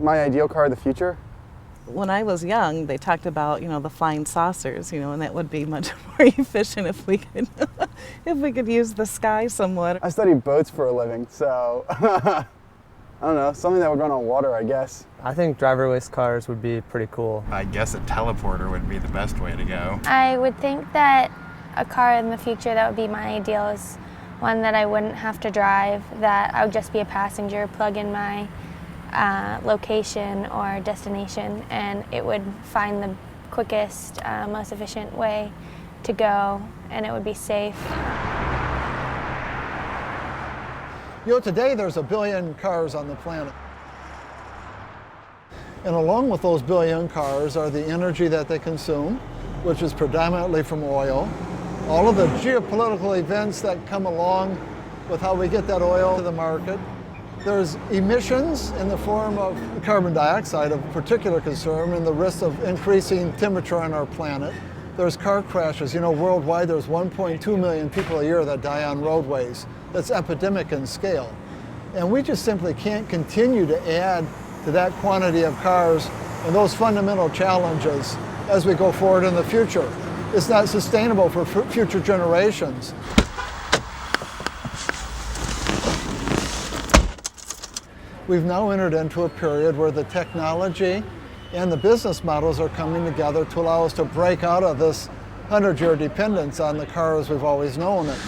my ideal car of the future? When I was young, they talked about, the flying saucers, and that would be much more efficient if we could, if we could use the sky somewhat. I study boats for a living, so I don't know, something that would run on water, I guess. I think driverless cars would be pretty cool. I guess a teleporter would be the best way to go. I would think that a car in the future that would be my ideal is one that I wouldn't have to drive, that I would just be a passenger, plug in my location or destination, and it would find the quickest, most efficient way to go, and it would be safe. Today there's 1 billion cars on the planet. And along with those billion cars are the energy that they consume, which is predominantly from oil. All of the geopolitical events that come along with how we get that oil to the market. There's emissions in the form of carbon dioxide of particular concern and the risk of increasing temperature on our planet. There's car crashes. Worldwide there's 1.2 million people a year that die on roadways. That's epidemic in scale. And we just simply can't continue to add to that quantity of cars and those fundamental challenges as we go forward in the future. It's not sustainable for future generations. We've now entered into a period where the technology and the business models are coming together to allow us to break out of this 100-year dependence on the car as we've always known it.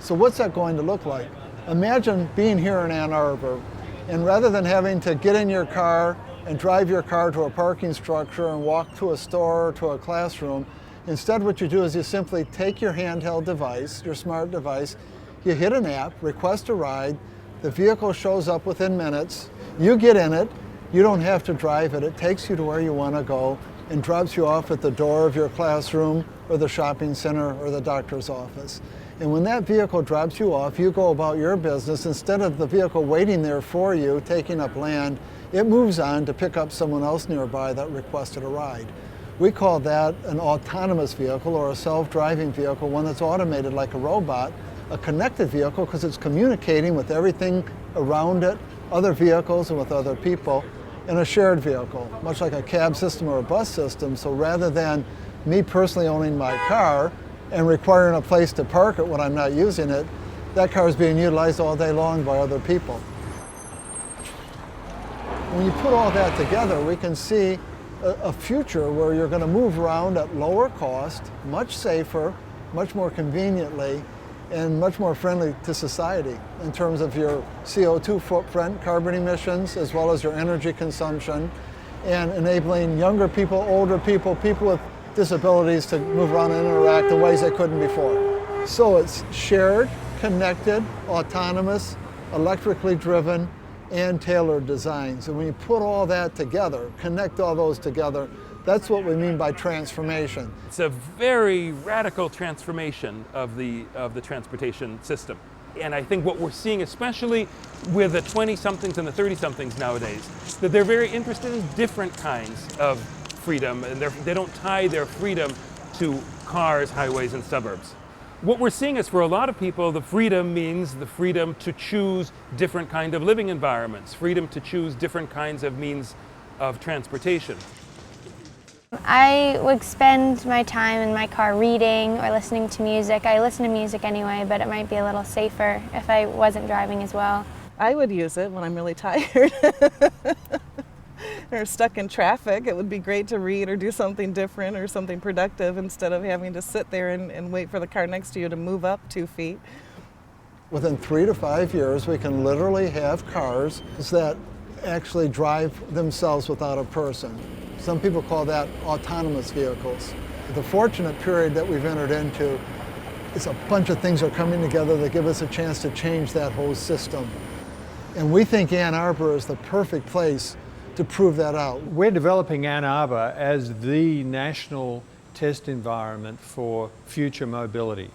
So what's that going to look like? Imagine being here in Ann Arbor, and rather than having to get in your car and drive your car to a parking structure and walk to a store or to a classroom, instead what you do is you simply take your handheld device, your smart device, you hit an app, request a ride, the vehicle shows up within minutes, you get in it, you don't have to drive it, it takes you to where you want to go and drops you off at the door of your classroom or the shopping center or the doctor's office. And when that vehicle drops you off, you go about your business. Instead of the vehicle waiting there for you, taking up land, it moves on to pick up someone else nearby that requested a ride. We call that an autonomous vehicle or a self-driving vehicle, one that's automated like a robot, a connected vehicle because it's communicating with everything around it, other vehicles and with other people, and a shared vehicle, much like a cab system or a bus system. So rather than me personally owning my car and requiring a place to park it when I'm not using it, that car is being utilized all day long by other people. When you put all that together, we can see a future where you're going to move around at lower cost, much safer, much more conveniently, and much more friendly to society in terms of your CO2 footprint, carbon emissions, as well as your energy consumption, and enabling younger people, older people, people with disabilities to move around and interact in ways they couldn't before. So it's shared, connected, autonomous, electrically driven, and tailored designs. And when you put all that together, connect all those together, that's what we mean by transformation. It's a very radical transformation of the transportation system. And I think what we're seeing, especially with the 20-somethings and the 30-somethings nowadays, that they're very interested in different kinds of freedom, and they don't tie their freedom to cars, highways, and suburbs. What we're seeing is, for a lot of people, the freedom means the freedom to choose different kind of living environments, freedom to choose different kinds of means of transportation. I would spend my time in my car reading or listening to music. I listen to music anyway, but it might be a little safer if I wasn't driving as well. I would use it when I'm really tired or stuck in traffic. It would be great to read or do something different or something productive instead of having to sit there and wait for the car next to you to move up 2 feet. Within 3 to 5 years, we can literally have cars that actually drive themselves without a person. Some people call that autonomous vehicles. The fortunate period that we've entered into is a bunch of things are coming together that give us a chance to change that whole system. And we think Ann Arbor is the perfect place to prove that out. We're developing Ann Arbor as the national test environment for future mobility.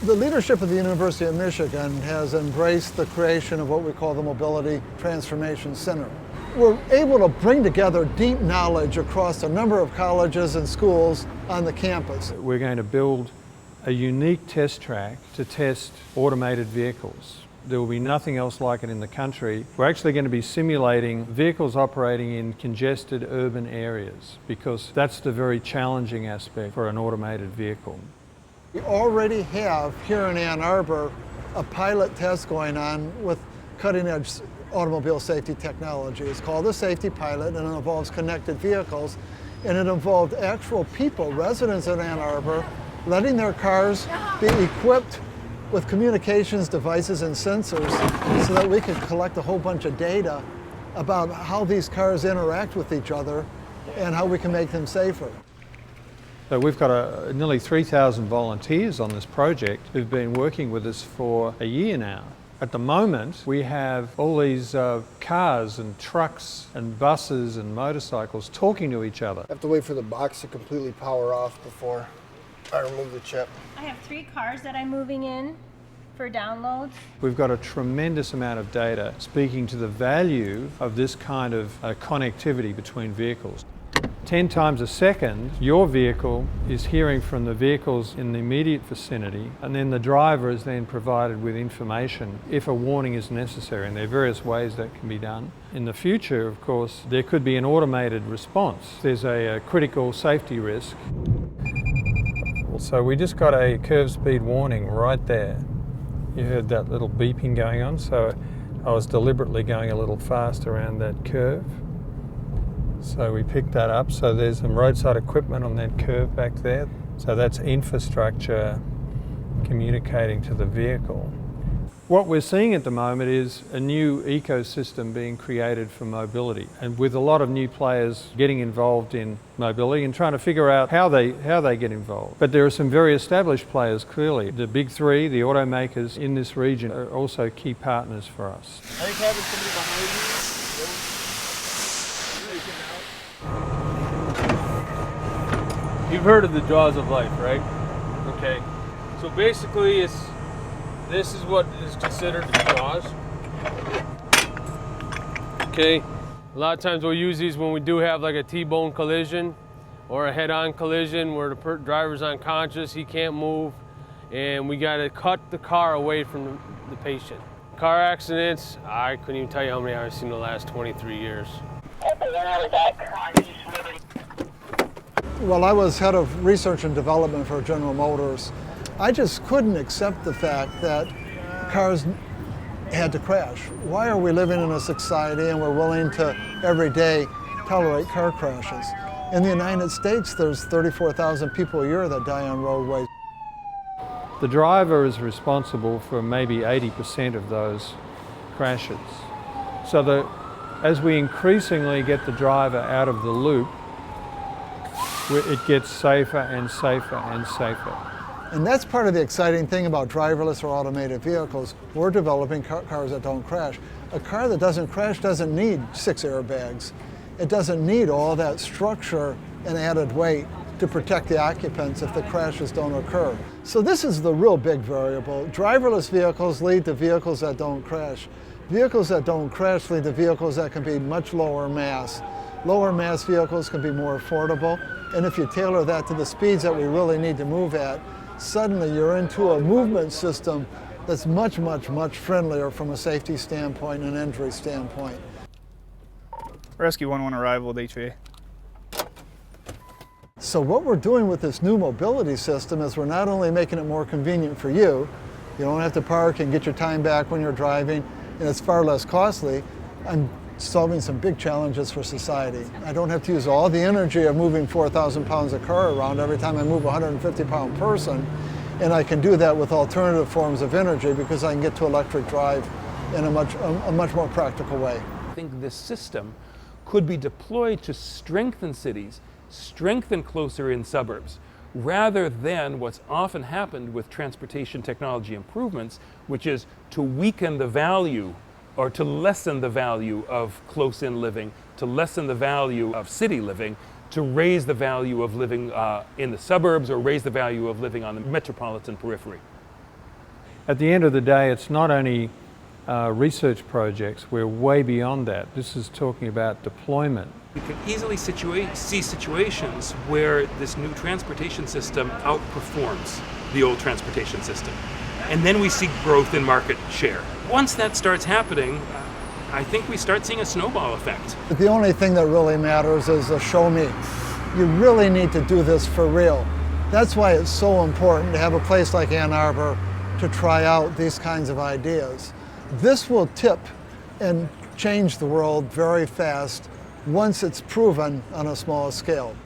The leadership of the University of Michigan has embraced the creation of what we call the Mobility Transformation Center. We're able to bring together deep knowledge across a number of colleges and schools on the campus. We're going to build a unique test track to test automated vehicles. There will be nothing else like it in the country. We're actually going to be simulating vehicles operating in congested urban areas because that's the very challenging aspect for an automated vehicle. We already have here in Ann Arbor a pilot test going on with cutting-edge automobile safety technology. It's called the Safety Pilot, and it involves connected vehicles, and it involved actual people, residents in Ann Arbor, letting their cars be equipped with communications devices and sensors so that we could collect a whole bunch of data about how these cars interact with each other and how we can make them safer. So we've got nearly 3,000 volunteers on this project who've been working with us for a year now. At the moment, we have all these cars and trucks and buses and motorcycles talking to each other. I have to wait for the box to completely power off before I remove the chip. I have 3 cars that I'm moving in for downloads. We've got a tremendous amount of data speaking to the value of this kind of connectivity between vehicles. 10 times a second, your vehicle is hearing from the vehicles in the immediate vicinity, and then the driver is then provided with information if a warning is necessary, and there are various ways that can be done. In the future, of course, there could be an automated response. There's a critical safety risk. So we just got a curve speed warning right there. You heard that little beeping going on, so I was deliberately going a little fast around that curve. So we picked that up. So there's some roadside equipment on that curve back there. So that's infrastructure communicating to the vehicle. What we're seeing at the moment is a new ecosystem being created for mobility, and with a lot of new players getting involved in mobility and trying to figure out how they get involved. But there are some very established players, clearly. The big 3, the automakers in this region, are also key partners for us. I think having somebody behind you. You've heard of the jaws of life, right? Okay. So basically, this is what is considered the jaws. Okay. A lot of times we'll use these when we do have like a T-bone collision or a head-on collision where the driver's unconscious, he can't move, and we got to cut the car away from the patient. Car accidents, I couldn't even tell you how many I've seen in the last 23 years. While I was head of research and development for General Motors, I just couldn't accept the fact that cars had to crash. Why are we living in a society and we're willing to every day tolerate car crashes? In the United States, there's 34,000 people a year that die on roadways. The driver is responsible for maybe 80% of those crashes. So as we increasingly get the driver out of the loop, it gets safer and safer and safer. And that's part of the exciting thing about driverless or automated vehicles. We're developing cars that don't crash. A car that doesn't crash doesn't need 6 airbags. It doesn't need all that structure and added weight to protect the occupants if the crashes don't occur. So this is the real big variable. Driverless vehicles lead to vehicles that don't crash. Vehicles that don't crash lead to vehicles that can be much lower mass. Lower mass vehicles can be more affordable, and if you tailor that to the speeds that we really need to move at, suddenly you're into a movement system that's much, much, much friendlier from a safety standpoint and an injury standpoint. Rescue 11 arrival with HVA. So what we're doing with this new mobility system is we're not only making it more convenient for you, you don't have to park and get your time back when you're driving, and it's far less costly. I'm solving some big challenges for society. I don't have to use all the energy of moving 4,000 pounds of car around every time I move a 150-pound person, and I can do that with alternative forms of energy because I can get to electric drive in a much more practical way. I think this system could be deployed to strengthen cities, strengthen closer-in suburbs, rather than what's often happened with transportation technology improvements, which is to weaken the value or to lessen the value of close-in living, to lessen the value of city living, to raise the value of living in the suburbs or raise the value of living on the metropolitan periphery. At the end of the day, it's not only research projects, we're way beyond that. This is talking about deployment. We can easily see situations where this new transportation system outperforms the old transportation system. And then we see growth in market share. Once that starts happening, I think we start seeing a snowball effect. But the only thing that really matters is the show me. You really need to do this for real. That's why it's so important to have a place like Ann Arbor to try out these kinds of ideas. This will tip and change the world very fast once it's proven on a small scale.